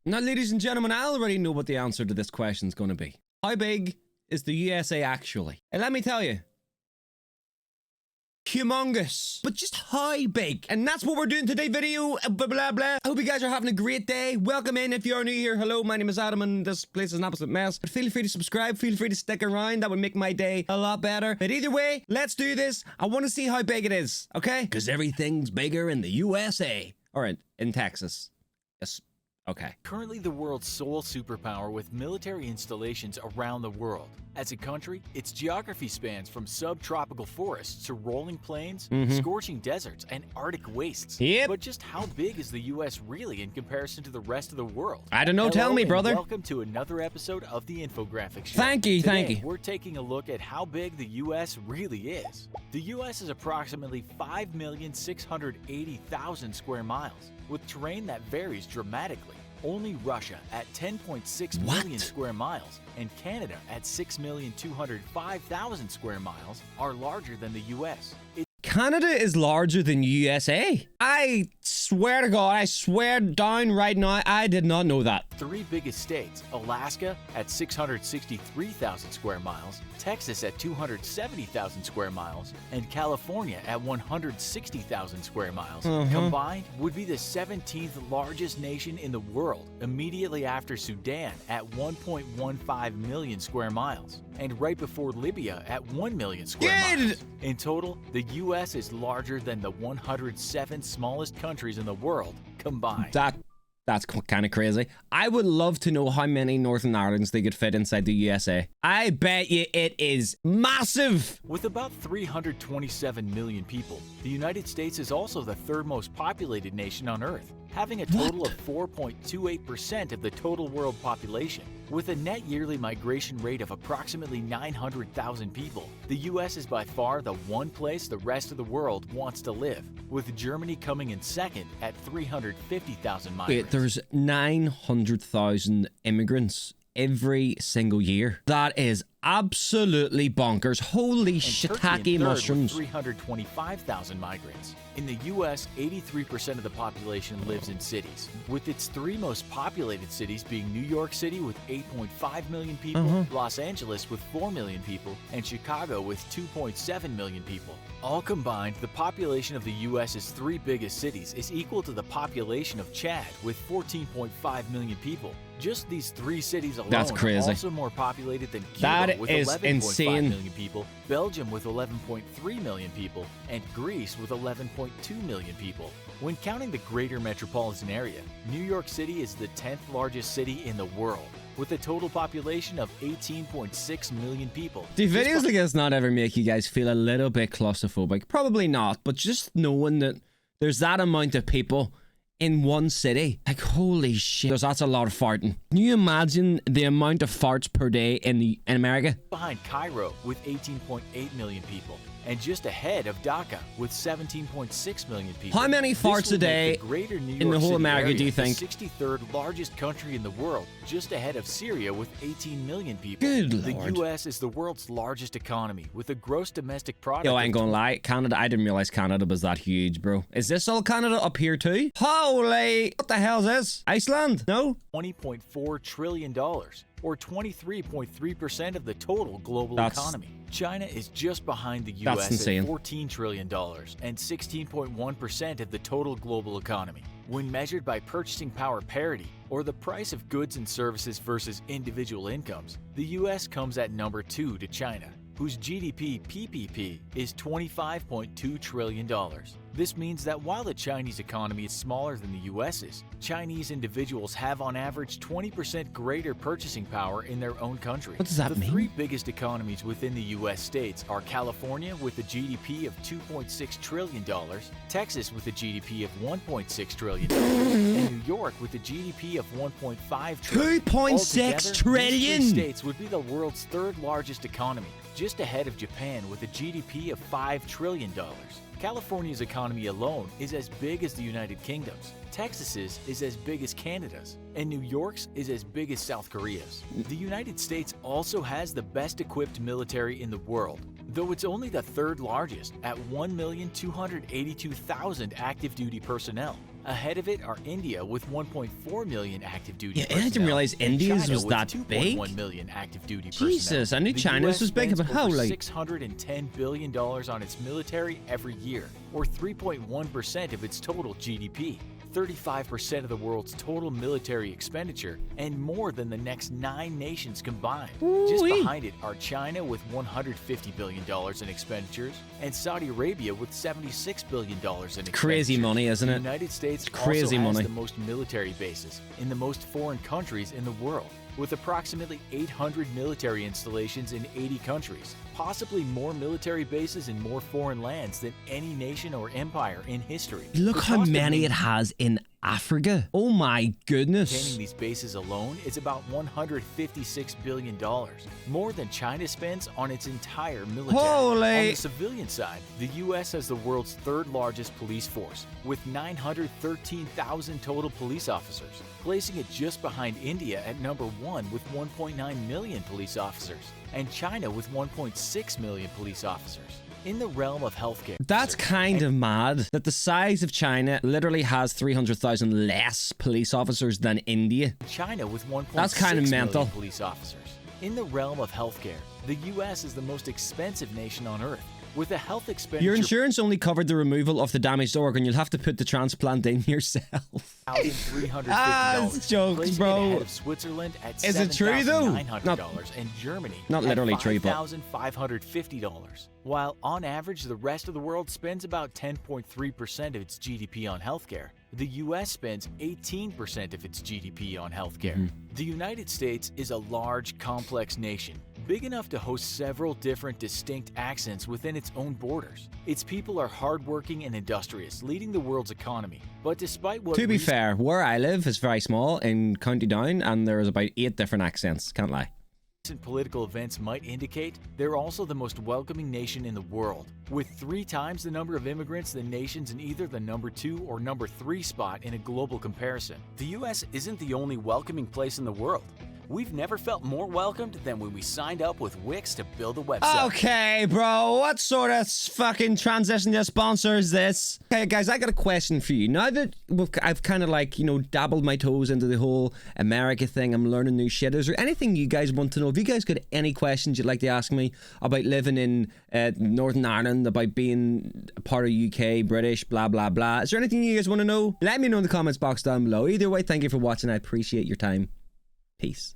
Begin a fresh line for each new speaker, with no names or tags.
Now, ladies and gentlemen, I already know what the answer to this question is going to be. How big is the USA actually? And let me tell you, humongous. But just how big? And that's what we're doing today video, blah, blah, blah. I hope you guys are having a great day. Welcome in if you're new here. Hello, my name is Adam and this place is an absolute mess. But feel free to subscribe, feel free to stick around. That would make my day a lot better. But either way, let's do this. I want to see how big it is, okay? Because everything's bigger in the USA. Or in Texas. Yes. Okay.
Currently the world's sole superpower with military installations around the world. As a country, its geography spans from subtropical forests to rolling plains, scorching deserts, and Arctic wastes.
Yep.
But just how big is the US really in comparison to the rest of the world?
I don't know,
Hello,
tell me, brother.
Welcome to another episode of the Infographic Show.
Thank you,
Today,
thank you.
We're taking a look at how big the US really is. The US is approximately 5,680,000 square miles, with terrain that varies dramatically. Only Russia at 10.6 million square miles and Canada at 6,205,000 square miles are larger than the US.
Canada is larger than USA. I swear to God, I swear down right now, I did not know that.
Three biggest states, Alaska at 663,000 square miles, Texas at 270,000 square miles, and California at 160,000 square miles, combined would be the 17th largest nation in the world, immediately after Sudan at 1.15 million square miles, and right before Libya at 1 million square miles. In total, the US is larger than the 107 smallest countries in the world combined.
That's kind of crazy. I would love to know how many Northern Irelands they could fit inside the USA. I bet you it is massive.
With about 327 million people, the United States is also the third most populated nation on Earth, having a total of 4.28% of the total world population. With a net yearly migration rate of approximately 900,000 people, the US is by far the one place the rest of the world wants to live, with Germany coming in second at 350,000 migrants.
Wait, there's 900,000 immigrants every single year. That is absolutely bonkers. Holy shiitake mushrooms.
325,000 migrants. In the US, 83% of the population lives in cities, with its three most populated cities being New York City with 8.5 million people, Los Angeles with 4 million people, and Chicago with 2.7 million people. All combined, the population of the US's three biggest cities is equal to the population of Chad with 14.5 million people. Just these three cities alone are also more populated than Cuba with 11.5 million people, Belgium with 11.3 million people, and Greece with 11.2 million people. When counting the greater metropolitan area, New York City is the 10th largest city in the world, with a total population of 18.6 million people.
Do videos like this not ever make you guys feel a little bit claustrophobic? Probably not, but just knowing that there's that amount of people in one city, like holy shit, that's a lot of farting. Can you imagine the amount of farts per day in America?
Behind Cairo with 18.8 million people, and just ahead of Dhaka with 17.6 million people.
How many farts a day in the whole America do you think?
The 63rd largest country in the world, just ahead of Syria with 18 million people.
Good
The
Lord.
US is the world's largest economy with a gross domestic product.
Yo, I ain't gonna lie, Canada, I didn't realize Canada was that huge, bro. Is this all Canada up here too? Holy, what the hell is this? Iceland? No?
$20.4 trillion, or 23.3% of the total global economy. China is just behind the US at $14 trillion and 16.1% of the total global economy. When measured by purchasing power parity, or the price of goods and services versus individual incomes, the US comes at number 2 to China, whose GDP PPP is $25.2 trillion. This means that while the Chinese economy is smaller than the US's, Chinese individuals have on average 20% greater purchasing power in their own country.
What does that mean?
The three biggest economies within the US states are California with a GDP of $2.6 trillion, Texas with a GDP of $1.6 trillion, and New York with a GDP of $1.5 trillion.
2.6 trillion!
These three states would be the world's third largest economy, just ahead of Japan with a GDP of $5 trillion. California's economy alone is as big as the United Kingdom's, Texas's is as big as Canada's, and New York's is as big as South Korea's. The United States also has the best equipped military in the world, though it's only the third largest at 1,282,000 active duty personnel. Ahead of it are India with 1.4 million active duty personnel.
I didn't realize
and
India's
China
was
with
that
2.1
big.
million active duty
Jesus,
personnel.
I knew
The
China's
US
was big,
spends
but how,
over
like?
$610 billion on its military every year, or 3.1% of its total GDP. 35% of the world's total military expenditure, and more than the next 9 nations combined. Just
Ooh-wee.
behind it are China with $150 billion in expenditures, and Saudi Arabia with $76 billion in expenditures.
Crazy money, isn't
The
it?
United States
Crazy
also has
money.
the most military bases in the most foreign countries in the world, with approximately 800 military installations in 80 countries, possibly more military bases in more foreign lands than any nation or empire in history.
Look
The
how
cost of
many it
maintaining
has in Africa. Oh my goodness.
these bases alone is about $156 billion, more than China spends on its entire military.
Holy-
On the civilian side, the U.S. has the world's third largest police force, with 913,000 total police officers, placing it just behind India at number 1 with 1.9 million police officers, and China with 1.6 million police officers. In the realm of healthcare,
That's kind of mad that the size of China literally has 300,000 less police officers than India.
China with 1.6
That's kind of
million
mental.
police officers. In the realm of healthcare, the U.S. is the most expensive nation on earth, with a health expenditure
Your insurance only covered the removal of the damaged organ. You'll have to put the transplant in yourself.
$1,350.
It's jokes,
placing it
bro.
ahead of Switzerland at
Is it true, though?
$7,900 and Germany
not literally
at
true, but-
$5,550. While on average the rest of the world spends about 10.3% of its GDP on healthcare, the U.S. spends 18% of its GDP on healthcare. The United States is a large, complex nation, big enough to host several different distinct accents within its own borders. Its people are hardworking and industrious, leading the world's economy. But despite what
To be
recent
fair, where I live is very small in County Down, and there's about 8 different accents. Can't lie.
political events might indicate, they're also the most welcoming nation in the world, with 3 times the number of immigrants than nations in either the number 2 or number 3 spot in a global comparison.
The U.S. isn't the only welcoming place in the world. We've never felt more welcomed than when we signed up with Wix to build a website.
Okay, bro, what sort of fucking transition to sponsor is this? Okay, guys, I got a question for you. Now that I've kind of like, dabbled my toes into the whole America thing, I'm learning new shit. Is there anything you guys want to know? Have you guys got any questions you'd like to ask me about living in Northern Ireland, about being a part of UK, British, blah, blah, blah? Is there anything you guys want to know? Let me know in the comments box down below. Either way, thank you for watching. I appreciate your time. Peace.